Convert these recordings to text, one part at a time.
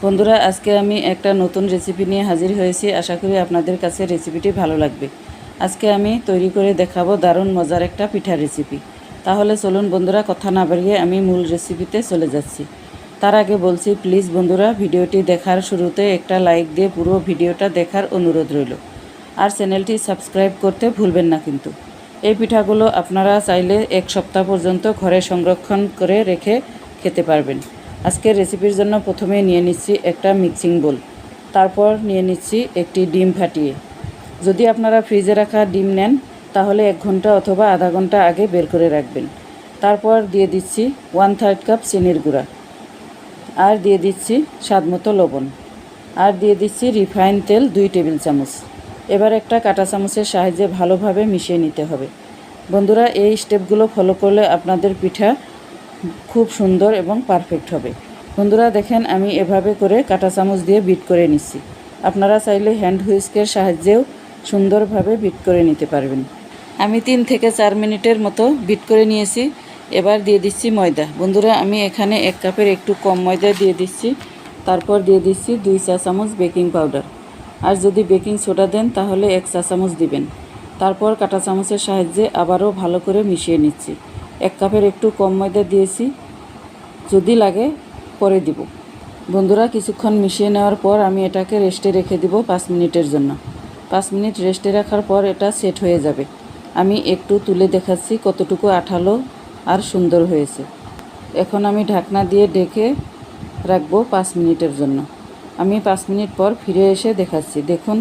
বন্ধুরা, আজকে আমি একটা নতুন রেসিপি নিয়ে হাজির হয়েছি। আশা করি আপনাদের কাছে রেসিপিটি ভালো লাগবে। আজকে আমি তৈরি করে দেখাবো দারুণ মজার একটা পিঠা রেসিপি। তাহলে চলুন বন্ধুরা, কথা না বাড়িয়ে আমি মূল রেসিপিতে চলে যাচ্ছি। তার আগে বলছি, প্লিজ বন্ধুরা, ভিডিওটি দেখার শুরুতে একটা লাইক দিয়ে পুরো ভিডিওটা দেখার অনুরোধ রইল। আর চ্যানেলটি সাবস্ক্রাইব করতে ভুলবেন না কিন্তু। এই পিঠাগুলো আপনারা চাইলে এক সপ্তাহ পর্যন্ত ঘরে সংরক্ষণ করে রেখে খেতে পারবেন। আজকের রেসিপির জন্য প্রথমে নিয়ে নিচ্ছি একটা মিক্সিং বোল। তারপর নিয়ে নিচ্ছি একটি ডিম ফাটিয়ে। যদি আপনারা ফ্রিজে রাখা ডিম নেন তাহলে 1 ঘন্টা অথবা আধা ঘন্টা আগে বের করে রাখবেন। তারপর দিয়ে দিচ্ছি 1/3 কাপ চিনির গুঁড়া, আর দিয়ে দিচ্ছি স্বাদমতো লবণ, আর দিয়ে দিচ্ছি রিফাইন তেল 2 টেবিল চামচ। এবার একটা কাঁটা চামচের সাহায্যে ভালোভাবে মিশিয়ে নিতে হবে। বন্ধুরা, এই স্টেপগুলো ফলো করলে আপনাদের পিঠা খুব সুন্দর এবং পারফেক্ট হবে। বন্ধুরা দেখেন, আমি এভাবে করে কাঁটা চামচ দিয়ে বিট করে নিচ্ছি। আপনারা চাইলে হ্যান্ড হুইস্কের সাহায্যেও সুন্দরভাবে বিট করে নিতে পারবেন। আমি 3 থেকে 4 মিনিটের মতো বিট করে নিয়েছি। এবার দিয়ে দিচ্ছি ময়দা। বন্ধুরা, আমি এখানে 1 কাপের একটু কম ময়দা দিয়ে দিচ্ছি। তারপর দিয়ে দিচ্ছি 2 চা চামচ বেকিং পাউডার, আর যদি বেকিং সোডা দেন তাহলে 1 চা চামচ দিবেন। তারপর কাঁটা চামচের সাহায্যে আবারও ভালো করে মিশিয়ে নিচ্ছি। 1 কাপের একটু কম ময়দা দিয়েছি, যদি লাগে পরে দিব। বন্ধুরা, কিছুক্ষণ মিশিয়ে নেওয়ার পর আমি এটাকে রেস্টে রেখে দিব 5 মিনিটের জন্য। 5 মিনিট রেস্টে রাখার পর এটা সেট হয়ে যাবে। আমি একটু তুলে দেখাচ্ছি কতটুকু আঠালো আর সুন্দর হয়েছে। এখন আমি ঢাকনা দিয়ে ঢেকে রাখবো 5 মিনিটের জন্য। আমি 5 মিনিট পর ফিরে এসে দেখাচ্ছি। দেখুন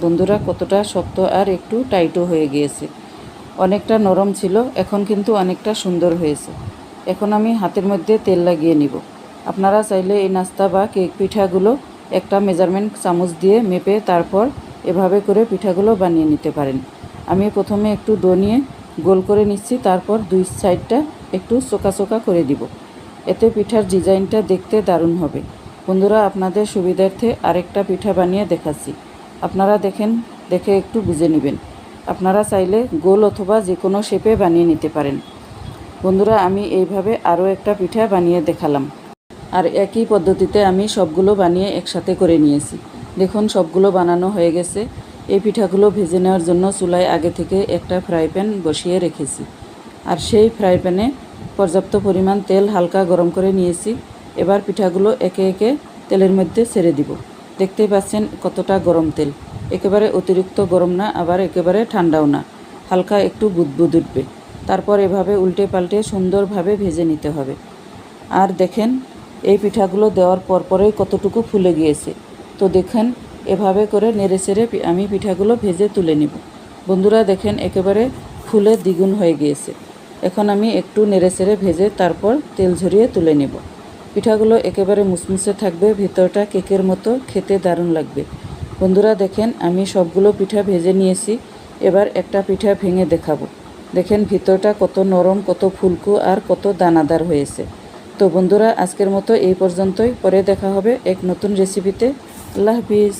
বন্ধুরা, কতটা শক্ত আর একটু টাইটও হয়ে গিয়েছে। অনেকটা নরম ছিল, এখন কিন্তু অনেকটা সুন্দর হয়েছে। এখন আমি হাতের মধ্যে তেল লাগিয়ে নিব। আপনারা চাইলে এই নাস্তা বা কেক পিঠাগুলো একটা মেজারমেন্ট চামচ দিয়ে মেপে তারপর এভাবে করে পিঠাগুলো বানিয়ে নিতে পারেন। আমি প্রথমে একটু ডো নিয়ে গোল করে নিচ্ছি, তারপর 2 সাইডটা একটু চোকা চোকা করে দিব। এতে পিঠার ডিজাইনটা দেখতে দারুণ হবে। বন্ধুরা, আপনাদের সুবিধার্থে আরেকটা পিঠা বানিয়ে দেখাচ্ছি। আপনারা দেখে একটু বুঝে নেবেন। আপনারা চাইলে গোল অথবা যে কোনো শেপে বানিয়ে নিতে পারেন। বন্ধুরা, আমি এইভাবে আরও একটা পিঠা বানিয়ে দেখালাম। আর একই পদ্ধতিতে আমি সবগুলো বানিয়ে একসাথে করে নিয়েছি। দেখুন, সবগুলো বানানো হয়ে গেছে। এই পিঠাগুলো ভেজে নেওয়ার জন্য চুলায় আগে থেকে একটা ফ্রাই প্যান বসিয়ে রেখেছি, আর সেই ফ্রাই প্যানে পর্যাপ্ত পরিমাণ তেল হালকা গরম করে নিয়েছি। এবার পিঠাগুলো একে একে তেলের মধ্যে ছেড়ে দিব। দেখতেই পাচ্ছেন কতটা গরম তেল। একেবারে অতিরিক্ত গরম না, আবার একেবারে ঠান্ডাও না, হালকা একটু বুদবুদ উঠবে। তারপর এভাবে উল্টে পাল্টে সুন্দরভাবে ভেজে নিতে হবে। আর দেখেন, এই পিঠাগুলো দেওয়ার পরপরেই কতটুকু ফুলে গিয়েছে। তো দেখেন, এভাবে করে নেড়ে চেড়ে আমি পিঠাগুলো ভেজে তুলে নিব। বন্ধুরা দেখেন, একেবারে ফুলে দ্বিগুণ হয়ে গিয়েছে। এখন আমি একটু নেড়ে চেড়ে ভেজে তারপর তেল ঝরিয়ে তুলে নেব। পিঠাগুলো একেবারে মুচমুচে থাকবে, ভিতরটা কেকের মতো, খেতে দারুণ লাগবে। বন্ধুরা দেখেন, আমি সবগুলো পিঠা ভেজে নিয়েছি। এবার একটা পিঠা ভেঙে দেখাবো। দেখেন ভিতরটা কত নরম, কত ফুলকো আর কত দানাদার হয়েছে। তো বন্ধুরা, আজকের মতো এই পর্যন্তই। পরে দেখা হবে এক নতুন রেসিপিতে। আল্লাহ হাফিজ।